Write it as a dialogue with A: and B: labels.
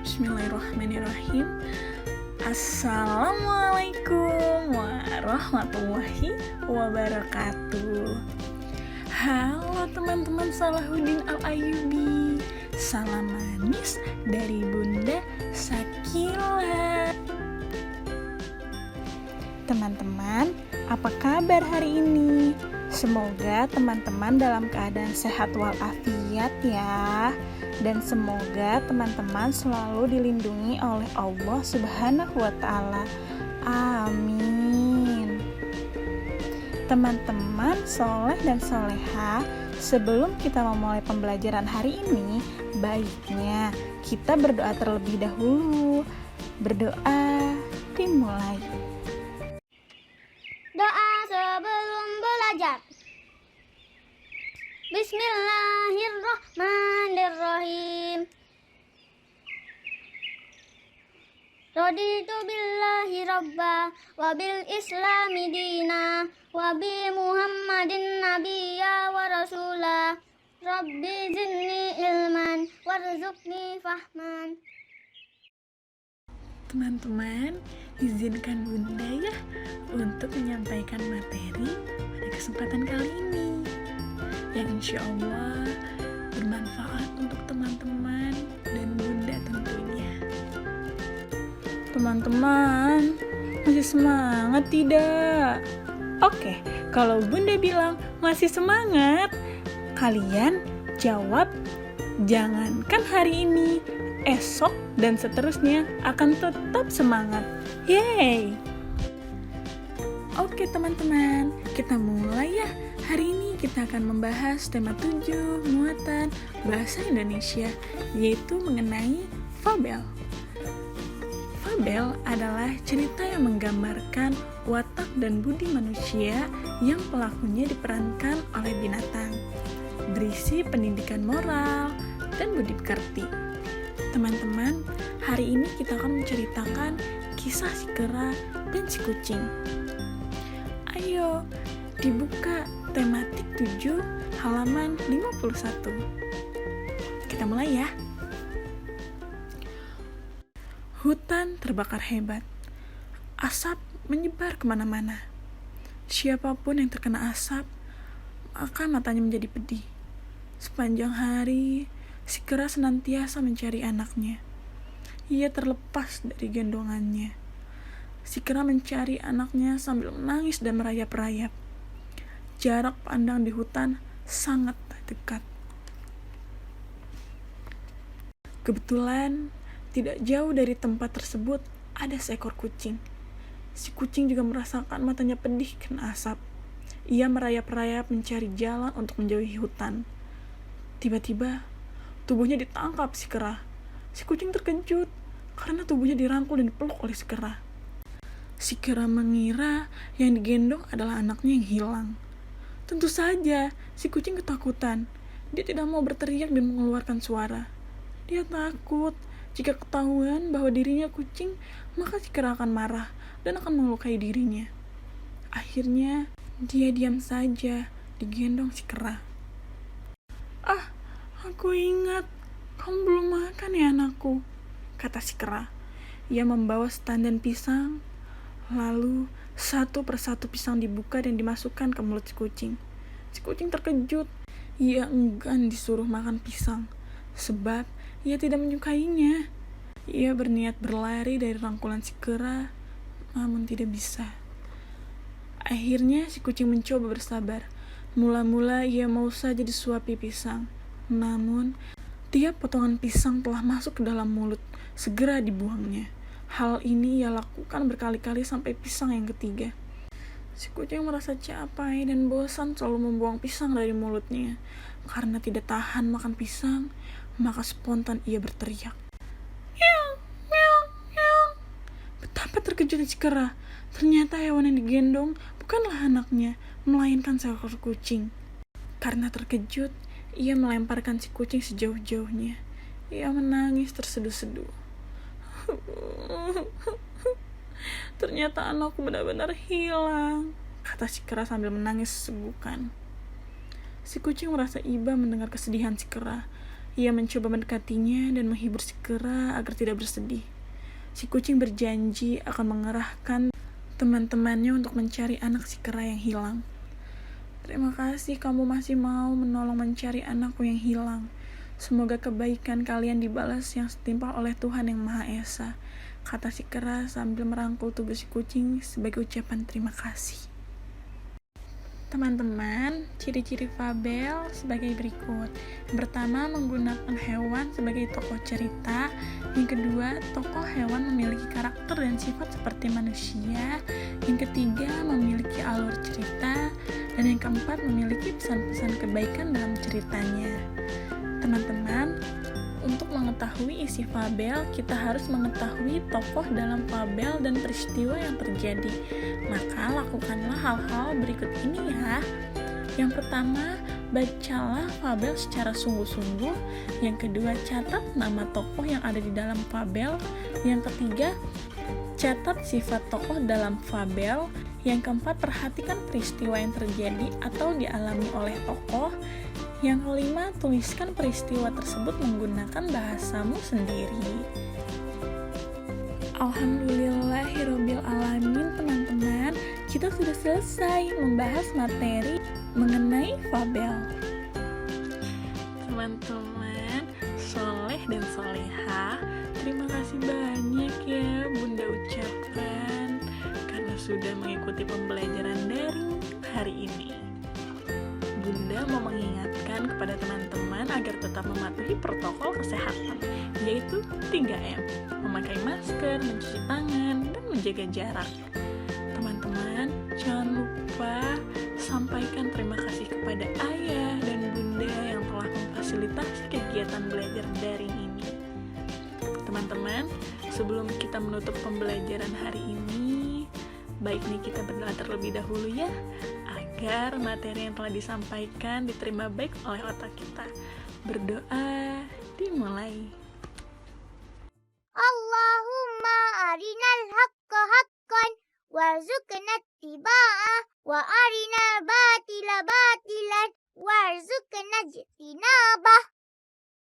A: Bismillahirrahmanirrahim. Assalamualaikum warahmatullahi wabarakatuh. Halo teman-teman Salahuddin Al-Ayyubi. Salam manis dari Bunda Sakila. Teman-teman, apa kabar hari ini? Semoga teman-teman dalam keadaan sehat walafiat ya. Dan semoga teman-teman selalu dilindungi oleh Allah Subhanahu wa Ta'ala. Amin. Teman-teman soleh dan soleha, sebelum kita memulai pembelajaran hari ini, baiknya kita berdoa terlebih dahulu. Berdoa dimulai.
B: Doa sebelum belajar. Bismillahirrahmanirrahim. Raditu billahi rabba wa bil islami dina wa bi muhammadin nabiyya wa rasula. Rabbi zidni ilman warzuqni fahman.
A: Teman-teman, izinkan Bunda ya untuk menyampaikan materi pada kesempatan kali ini yang insya Allah bermanfaat untuk teman-teman dan Bunda tentunya. Teman-teman, masih semangat tidak? Oke, kalau Bunda bilang masih semangat, kalian jawab jangankan hari ini, esok dan seterusnya akan tetap semangat. Yeay! Oke teman-teman, kita mulai ya. Hari ini kita akan membahas tema 7 muatan bahasa Indonesia, yaitu mengenai fabel. Fabel adalah cerita yang menggambarkan watak dan budi manusia yang pelakunya diperankan oleh binatang, berisi pendidikan moral dan budi pekerti. Teman-teman, hari ini kita akan menceritakan kisah si kera dan si kucing. Ayo, dibuka tematik 7 halaman 51. Kita mulai ya. Hutan terbakar hebat. Asap menyebar kemana-mana. Siapapun yang terkena asap, maka matanya menjadi pedih. Sepanjang hari, si kera senantiasa mencari anaknya. Ia terlepas dari gendongannya. Si kera mencari anaknya sambil menangis dan merayap-rayap. Jarak pandang di hutan sangat dekat. Kebetulan, tidak jauh dari tempat tersebut ada seekor kucing. Si kucing juga merasakan matanya pedih kena asap. Ia merayap-rayap mencari jalan untuk menjauhi hutan. Tiba-tiba, tubuhnya ditangkap si kera. Si kucing terkejut karena tubuhnya dirangkul dan dipeluk oleh si kera. Si kera mengira yang digendong adalah anaknya yang hilang. Tentu saja, si kucing ketakutan. Dia tidak mau berteriak dan mengeluarkan suara. Dia takut jika ketahuan bahwa dirinya kucing, maka si kera akan marah dan akan melukai dirinya. Akhirnya, dia diam saja digendong si kera. "Ah, aku ingat, kamu belum makan ya anakku," kata si kera. Ia membawa setandan pisang, lalu satu persatu pisang dibuka dan dimasukkan ke mulut si kucing. Si kucing terkejut. Ia enggan disuruh makan pisang, sebab ia tidak menyukainya. Ia berniat berlari dari rangkulan si kera, namun tidak bisa. Akhirnya si kucing mencoba bersabar. Mula-mula ia mau saja disuapi pisang, namun tiap potongan pisang telah masuk ke dalam mulut, segera dibuangnya. Hal ini ia lakukan berkali-kali sampai pisang yang ketiga. Si kucing merasa capek dan bosan selalu membuang pisang dari mulutnya. Karena tidak tahan makan pisang, maka spontan ia berteriak. "Meow, meow, meow." Betapa terkejutnya si kera. Ternyata hewan yang digendong bukanlah anaknya, melainkan seekor kucing. Karena terkejut, ia melemparkan si kucing sejauh-jauhnya. Ia menangis terseduh-seduh. "Ternyata anakku benar-benar hilang," kata si kera sambil menangis sesenggukan. Si kucing merasa iba mendengar kesedihan si kera. Ia mencoba mendekatinya dan menghibur si kera agar tidak bersedih. Si kucing berjanji akan mengerahkan teman-temannya untuk mencari anak si kera yang hilang. Terima kasih kamu masih mau menolong mencari anakku yang hilang. Semoga kebaikan kalian dibalas yang setimpal oleh Tuhan Yang Maha Esa, kata si kera sambil merangkul tubuh si kucing sebagai ucapan terima kasih. Teman-teman, ciri-ciri fabel sebagai berikut. Yang pertama, menggunakan hewan sebagai tokoh cerita. Yang kedua, tokoh hewan memiliki karakter dan sifat seperti manusia. Yang ketiga, memiliki alur cerita. Dan yang keempat, memiliki pesan-pesan kebaikan dalam ceritanya. Teman-teman, untuk mengetahui isi fabel, kita harus mengetahui tokoh dalam fabel dan peristiwa yang terjadi. Maka lakukanlah hal-hal berikut ini ya. Yang pertama, bacalah fabel secara sungguh-sungguh. Yang kedua, catat nama tokoh yang ada di dalam fabel. Yang ketiga, catat sifat tokoh dalam fabel. Yang keempat, perhatikan peristiwa yang terjadi atau dialami oleh tokoh. Yang kelima, tuliskan peristiwa tersebut menggunakan bahasamu sendiri. Alhamdulillahirobbilalamin, teman-teman, kita sudah selesai membahas materi mengenai fabel. Teman-teman, soleh dan soleha, terima kasih banyak ya Bunda ucapkan karena sudah mengikuti pembelajaran daring hari ini. Bunda mau mengingatkan kepada teman-teman agar tetap mematuhi protokol kesehatan, yaitu 3M, memakai masker, mencuci tangan, dan menjaga jarak. Teman-teman, jangan lupa sampaikan terima kasih kepada ayah dan bunda yang telah memfasilitasi kegiatan belajar daring ini. Teman-teman, sebelum kita menutup pembelajaran hari ini, baiknya kita berdoa terlebih dahulu ya, agar materi yang telah disampaikan diterima baik oleh otak kita. Berdoa dimulai.
B: Allahumma arinal haqqa haqqan warzuqna ittiba'ah wa arinal batila batilan warzuqna ijtinabah.